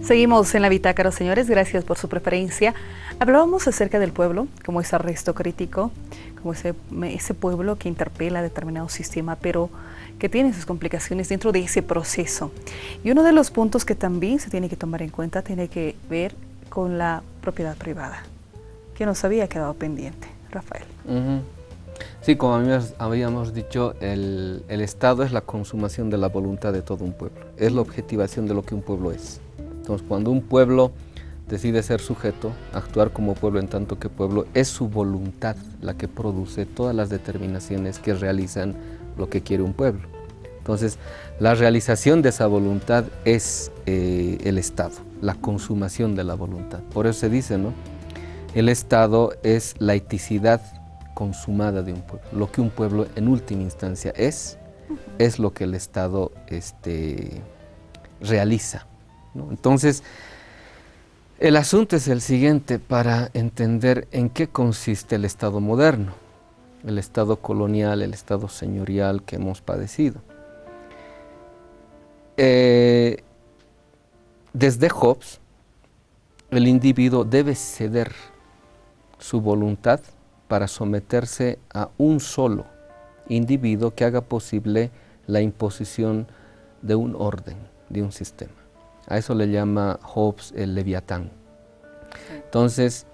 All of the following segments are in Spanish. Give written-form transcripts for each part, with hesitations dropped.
Seguimos en la bitácora, señores, gracias por su preferencia. Hablábamos acerca del pueblo, como ese arresto crítico, como ese pueblo que interpela determinado sistema, pero que tiene sus complicaciones dentro de ese proceso. Y uno de los puntos que también se tiene que tomar en cuenta tiene que ver con la propiedad privada, que nos había quedado pendiente. Rafael. Sí, como habíamos dicho, el Estado es la consumación de la voluntad de todo un pueblo, es la objetivación de lo que un pueblo es. Entonces, cuando un pueblo decide ser sujeto, actuar como pueblo en tanto que pueblo, es su voluntad la que produce todas las determinaciones que realizan lo que quiere un pueblo. Entonces, la realización de esa voluntad es el Estado, la consumación de la voluntad. Por eso se dice, ¿no? El Estado es la eticidad consumada de un pueblo. Lo que un pueblo en última instancia es lo que el Estado realiza, ¿no? Entonces, el asunto es el siguiente para entender en qué consiste el Estado moderno, el Estado colonial, el Estado señorial que hemos padecido. Desde Hobbes, el individuo debe ceder su voluntad para someterse a un solo individuo que haga posible la imposición de un orden, de un sistema. A eso le llama Hobbes el Leviatán. Entonces,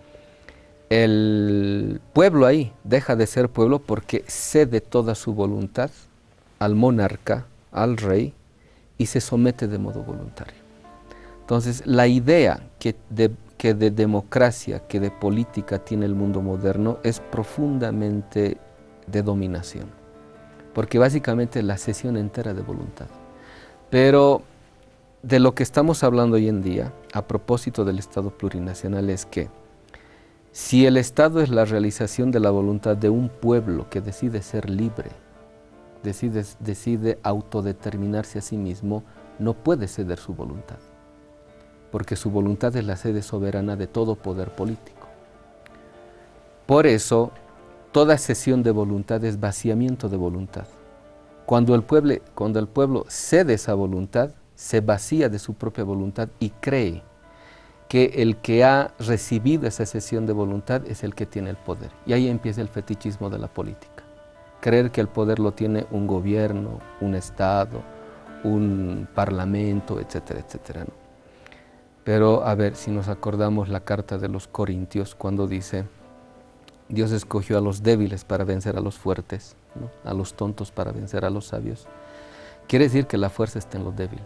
el pueblo ahí deja de ser pueblo porque cede toda su voluntad al monarca, al rey, y se somete de modo voluntario. Entonces, la idea que de democracia, que de política tiene el mundo moderno es profundamente de dominación, porque básicamente la cesión entera de voluntad. Pero de lo que estamos hablando hoy en día, a propósito del Estado plurinacional, es que si el Estado es la realización de la voluntad de un pueblo que decide ser libre, decide autodeterminarse a sí mismo, no puede ceder su voluntad, porque su voluntad es la sede soberana de todo poder político. Por eso, toda cesión de voluntad es vaciamiento de voluntad. Cuando el pueblo cede esa voluntad, se vacía de su propia voluntad y cree que el que ha recibido esa cesión de voluntad es el que tiene el poder. Y ahí empieza el fetichismo de la política. Creer que el poder lo tiene un gobierno, un Estado, un parlamento, etcétera, etcétera, ¿no? Pero, a ver, si nos acordamos la carta de los Corintios, cuando dice, Dios escogió a los débiles para vencer a los fuertes, ¿no? A los tontos para vencer a los sabios. Quiere decir que la fuerza está en lo débil.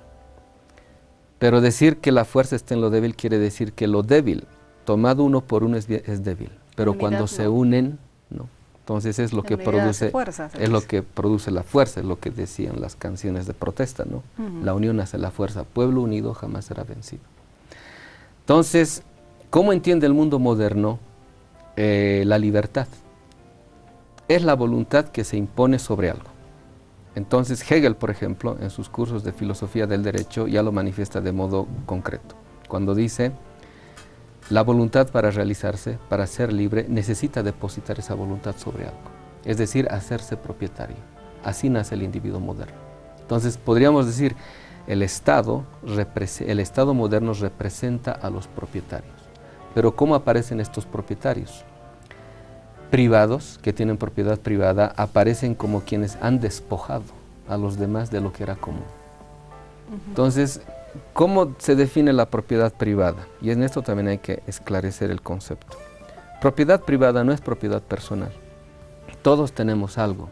Pero decir que la fuerza está en lo débil quiere decir que lo débil, tomado uno por uno, es débil. Pero cuando se unen, ¿no? Entonces es lo que produce, la fuerza, es lo que decían las canciones de protesta, ¿no? La unión hace la fuerza. Pueblo unido jamás será vencido. Entonces, ¿cómo entiende el mundo moderno la libertad? Es la voluntad que se impone sobre algo. Entonces Hegel, por ejemplo, en sus cursos de filosofía del derecho ya lo manifiesta de modo concreto, cuando dice, la voluntad para realizarse, para ser libre, necesita depositar esa voluntad sobre algo, es decir, hacerse propietario. Así nace el individuo moderno. Entonces podríamos decir, el Estado moderno representa a los propietarios. Pero ¿cómo aparecen estos propietarios? Privados, que tienen propiedad privada, aparecen como quienes han despojado a los demás de lo que era común. Entonces, ¿cómo se define la propiedad privada? Y en esto también hay que esclarecer el concepto. Propiedad privada no es propiedad personal. Todos tenemos algo,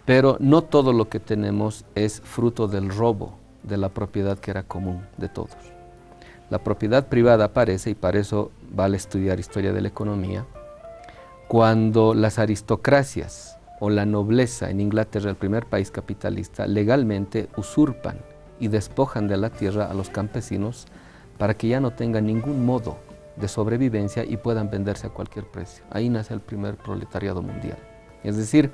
pero no todo lo que tenemos es fruto del robo de la propiedad que era común de todos. La propiedad privada aparece, y para eso vale estudiar historia de la economía, cuando las aristocracias o la nobleza en Inglaterra, el primer país capitalista, legalmente usurpan y despojan de la tierra a los campesinos para que ya no tengan ningún modo de sobrevivencia y puedan venderse a cualquier precio. Ahí nace el primer proletariado mundial. Es decir,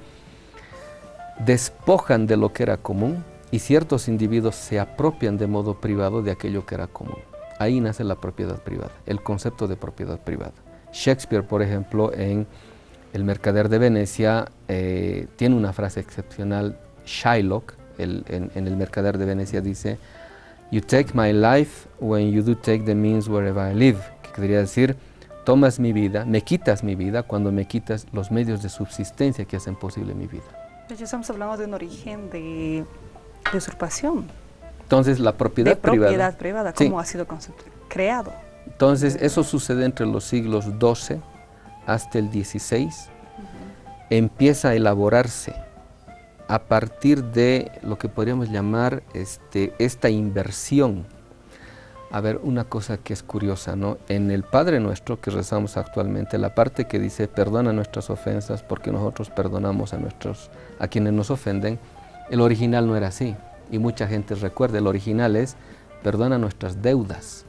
despojan de lo que era común y ciertos individuos se apropian de modo privado de aquello que era común. Ahí nace la propiedad privada, el concepto de propiedad privada. Shakespeare, por ejemplo, en El mercader de Venecia, tiene una frase excepcional. Shylock, en El mercader de Venecia, dice, You take my life when you do take the means wherever I live, que quería decir, tomas mi vida, me quitas mi vida cuando me quitas los medios de subsistencia que hacen posible mi vida. Ya estamos hablando de un origen de usurpación. Entonces la propiedad privada, sí. ¿cómo ha sido creado? Entonces eso sucede entre los siglos XII hasta el XVI, empieza a elaborarse a partir de lo que podríamos llamar esta inversión. A ver, una cosa que es curiosa, ¿no? En el Padre Nuestro que rezamos actualmente, la parte que dice perdona nuestras ofensas porque nosotros perdonamos a quienes nos ofenden, el original no era así. Y mucha gente recuerda, el original es perdona nuestras deudas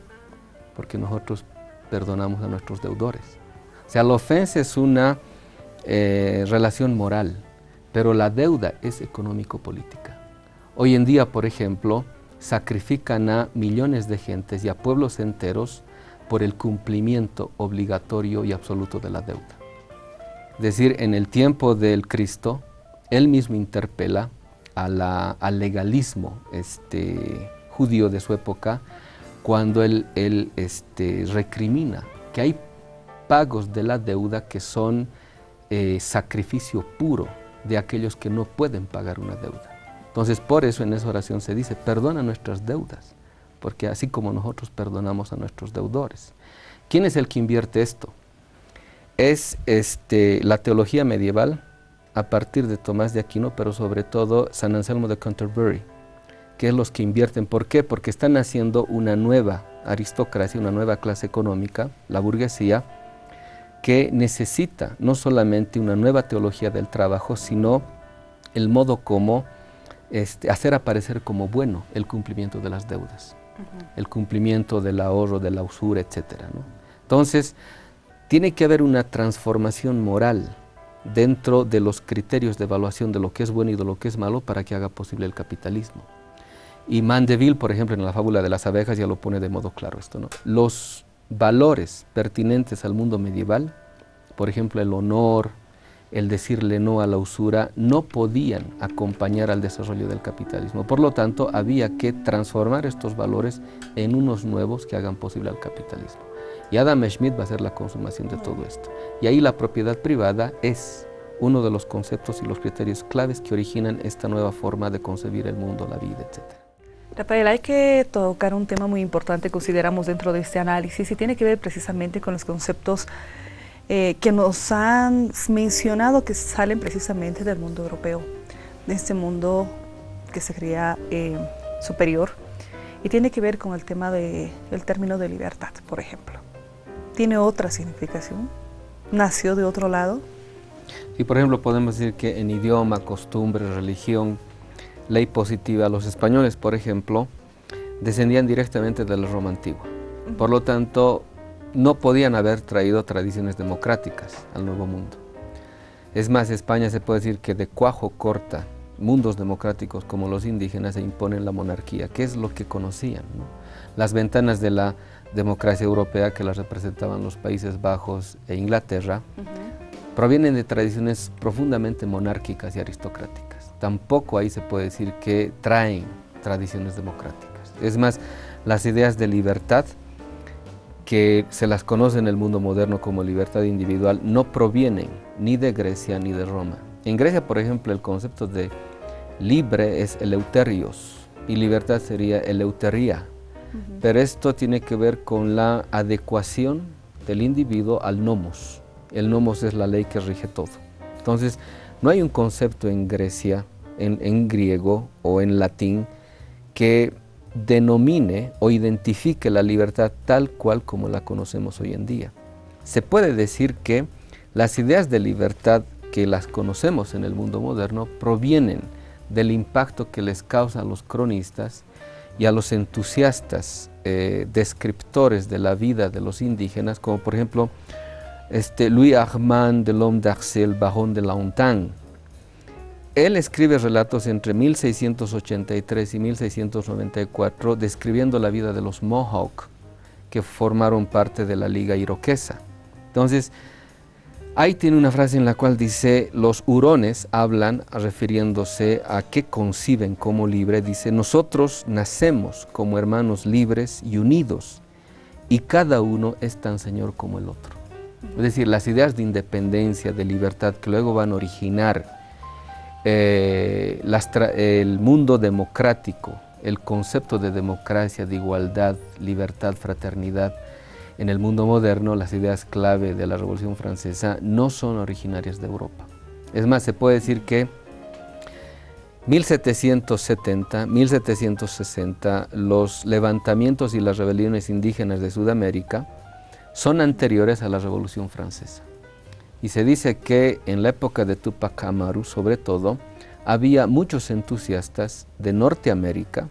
porque nosotros perdonamos a nuestros deudores. O sea, la ofensa es una relación moral, pero la deuda es económico-política. Hoy en día, por ejemplo, sacrifican a millones de gentes y a pueblos enteros por el cumplimiento obligatorio y absoluto de la deuda. Es decir, en el tiempo del Cristo, él mismo interpela al legalismo judío de su época, cuando él recrimina que hay pagos de la deuda que son sacrificio puro de aquellos que no pueden pagar una deuda. Entonces, por eso en esa oración se dice, perdona nuestras deudas, porque así como nosotros perdonamos a nuestros deudores. ¿Quién es el que invierte esto? Es la teología medieval, a partir de Tomás de Aquino, pero sobre todo San Anselmo de Canterbury, que es los que invierten. ¿Por qué? Porque están haciendo una nueva aristocracia, una nueva clase económica, la burguesía, que necesita no solamente una nueva teología del trabajo, sino el modo como hacer aparecer como bueno el cumplimiento de las deudas, el cumplimiento del ahorro, de la usura, etc., ¿no? Entonces, tiene que haber una transformación moral dentro de los criterios de evaluación de lo que es bueno y de lo que es malo para que haga posible el capitalismo. Y Mandeville, por ejemplo, en la fábula de las abejas ya lo pone de modo claro esto, ¿no? Los valores pertinentes al mundo medieval, por ejemplo, el honor, el decirle no a la usura, no podían acompañar al desarrollo del capitalismo. Por lo tanto, había que transformar estos valores en unos nuevos que hagan posible al capitalismo. Y Adam Smith va a ser la consumación de todo esto. Y ahí la propiedad privada es uno de los conceptos y los criterios claves que originan esta nueva forma de concebir el mundo, la vida, etc. Rafael, hay que tocar un tema muy importante, consideramos dentro de este análisis, y tiene que ver precisamente con los conceptos que nos han mencionado que salen precisamente del mundo europeo, de este mundo que se creía superior, y tiene que ver con el tema del término de libertad, por ejemplo. ¿Tiene otra significación? ¿Nació de otro lado? Sí, por ejemplo, podemos decir que en idioma, costumbre, religión, ley positiva, los españoles, por ejemplo, descendían directamente de la Roma antigua. Por lo tanto, no podían haber traído tradiciones democráticas al Nuevo Mundo. Es más, España se puede decir que de cuajo corta mundos democráticos como los indígenas e imponen la monarquía, que es lo que conocían, ¿no? Las ventanas de la democracia europea, que las representaban los Países Bajos e Inglaterra, provienen de tradiciones profundamente monárquicas y aristocráticas. Tampoco ahí se puede decir que traen tradiciones democráticas. Es más, las ideas de libertad, que se las conoce en el mundo moderno como libertad individual, no provienen ni de Grecia ni de Roma. En Grecia, por ejemplo, el concepto de libre es eleuterios y libertad sería eleuteria. Pero esto tiene que ver con la adecuación del individuo al nomos. El nomos es la ley que rige todo. Entonces, no hay un concepto en Grecia, en griego o en latín, que denomine o identifique la libertad tal cual como la conocemos hoy en día. Se puede decir que las ideas de libertad que las conocemos en el mundo moderno provienen del impacto que les causa a los cronistas y a los entusiastas descriptores de la vida de los indígenas, como por ejemplo Louis Armand de l'Homme d'Arcy, el Baron de Laontagne. Él escribe relatos entre 1683 y 1694 describiendo la vida de los Mohawk, que formaron parte de la Liga Iroquesa. Entonces, Ahí tiene una frase en la cual dice, los hurones hablan, refiriéndose a qué conciben como libre, dice, nosotros nacemos como hermanos libres y unidos, y cada uno es tan señor como el otro. Es decir, las ideas de independencia, de libertad, que luego van a originar el mundo democrático, el concepto de democracia, de igualdad, libertad, fraternidad, en el mundo moderno, las ideas clave de la Revolución Francesa no son originarias de Europa. Es más, se puede decir que 1770, 1760, los levantamientos y las rebeliones indígenas de Sudamérica son anteriores a la Revolución Francesa. Y se dice que en la época de Túpac Amaru, sobre todo, había muchos entusiastas de Norteamérica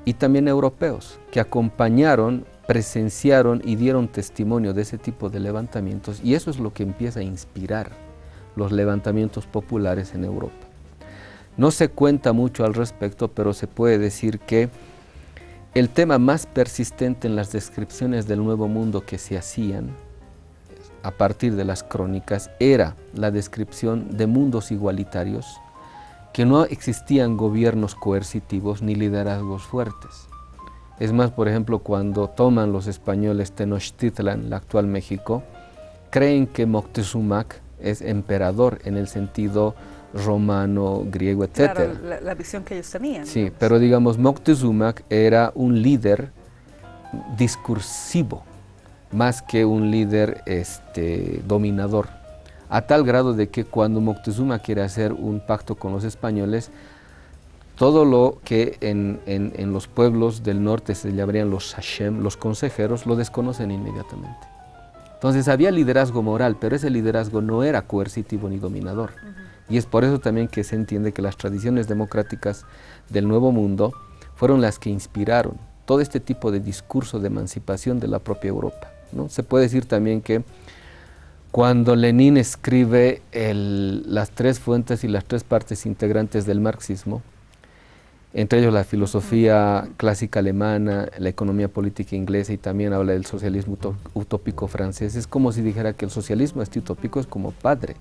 y también europeos que acompañaron, presenciaron y dieron testimonio de ese tipo de levantamientos, y eso es lo que empieza a inspirar los levantamientos populares en Europa. No se cuenta mucho al respecto, pero se puede decir que el tema más persistente en las descripciones del Nuevo Mundo que se hacían a partir de las crónicas era la descripción de mundos igualitarios, que no existían gobiernos coercitivos ni liderazgos fuertes. Es más, por ejemplo, cuando toman los españoles Tenochtitlan, la actual México, creen que Moctezuma es emperador en el sentido romano, griego, etc. Claro, la visión que ellos tenían. Sí, pero digamos, Moctezuma era un líder discursivo, más que un líder dominador, a tal grado de que cuando Moctezuma quiere hacer un pacto con los españoles, todo lo que en los pueblos del norte se llamarían los sachem, los consejeros, lo desconocen inmediatamente. Entonces había liderazgo moral, pero ese liderazgo no era coercitivo ni dominador. Y es por eso también que se entiende que las tradiciones democráticas del Nuevo Mundo fueron las que inspiraron todo este tipo de discurso de emancipación de la propia Europa, ¿no? Se puede decir también que cuando Lenin escribe las tres fuentes y las tres partes integrantes del marxismo, entre ellos la filosofía clásica alemana, la economía política inglesa, y también habla del socialismo utópico francés, es como si dijera que el socialismo utópico es como padre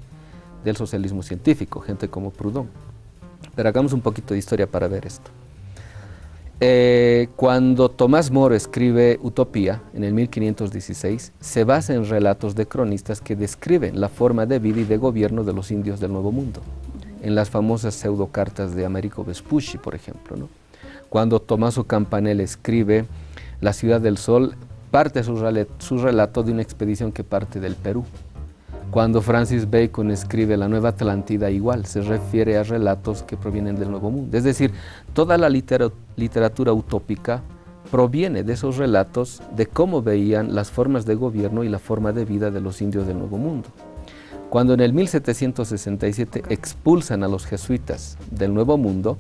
del socialismo científico, gente como Proudhon. Pero hagamos un poquito de historia para ver esto. Cuando Tomás Moro escribe Utopía, en el 1516, se basa en relatos de cronistas que describen la forma de vida y de gobierno de los indios del Nuevo Mundo, en las famosas pseudocartas de Américo Vespucci, por ejemplo, ¿no? Cuando Tommaso Campanella escribe La Ciudad del Sol, parte su relato de una expedición que parte del Perú. Cuando Francis Bacon escribe La Nueva Atlántida, igual, se refiere a relatos que provienen del Nuevo Mundo. Es decir, toda la literatura utópica proviene de esos relatos de cómo veían las formas de gobierno y la forma de vida de los indios del Nuevo Mundo. Cuando en el 1767 expulsan a los jesuitas del Nuevo Mundo,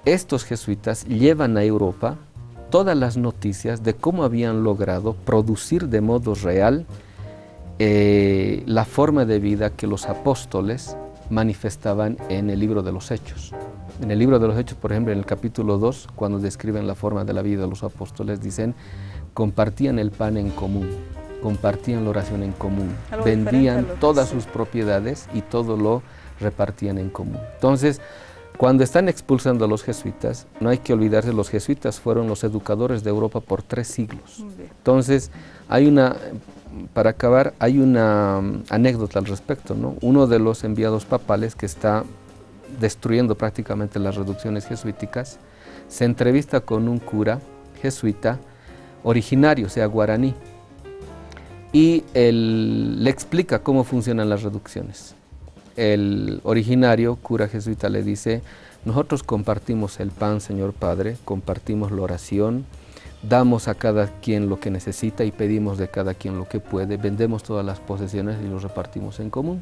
estos jesuitas llevan a Europa todas las noticias de cómo habían logrado producir de modo real la forma de vida que los apóstoles manifestaban en el libro de los Hechos. En el libro de los Hechos, por ejemplo, en el capítulo 2, cuando describen la forma de la vida de los apóstoles, dicen, compartían el pan en común, compartían la oración en común, vendían todas sus propiedades y todo lo repartían en común. Entonces, cuando están expulsando a los jesuitas, no hay que olvidarse, los jesuitas fueron los educadores de Europa por 3 siglos. Entonces, para acabar, hay una anécdota al respecto, ¿no? Uno de los enviados papales que está destruyendo prácticamente las reducciones jesuíticas, se entrevista con un cura jesuita originario, o sea, guaraní, y él le explica cómo funcionan las reducciones. El originario, cura jesuita, le dice, nosotros compartimos el pan, Señor Padre, compartimos la oración, damos a cada quien lo que necesita y pedimos de cada quien lo que puede, vendemos todas las posesiones y los repartimos en común.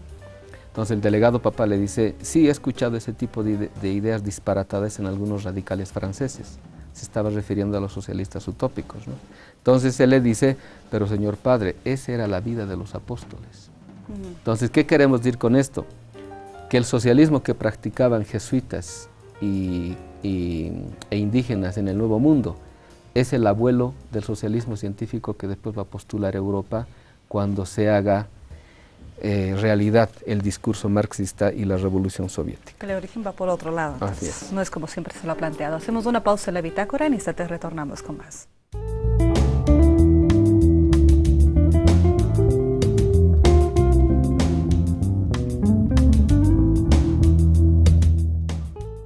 Entonces el delegado papal le dice, sí, he escuchado ese tipo de ideas disparatadas en algunos radicales franceses. Se estaba refiriendo a los socialistas utópicos, ¿no? Entonces él le dice, pero Señor Padre, esa era la vida de los apóstoles. Entonces, ¿qué queremos decir con esto? Que el socialismo que practicaban jesuitas e indígenas en el Nuevo Mundo es el abuelo del socialismo científico que después va a postular Europa cuando se haga realidad el discurso marxista y la revolución soviética. El origen va por otro lado, Así es. no es como siempre se lo ha planteado. Hacemos una pausa en la bitácora, en instantes retornamos con más.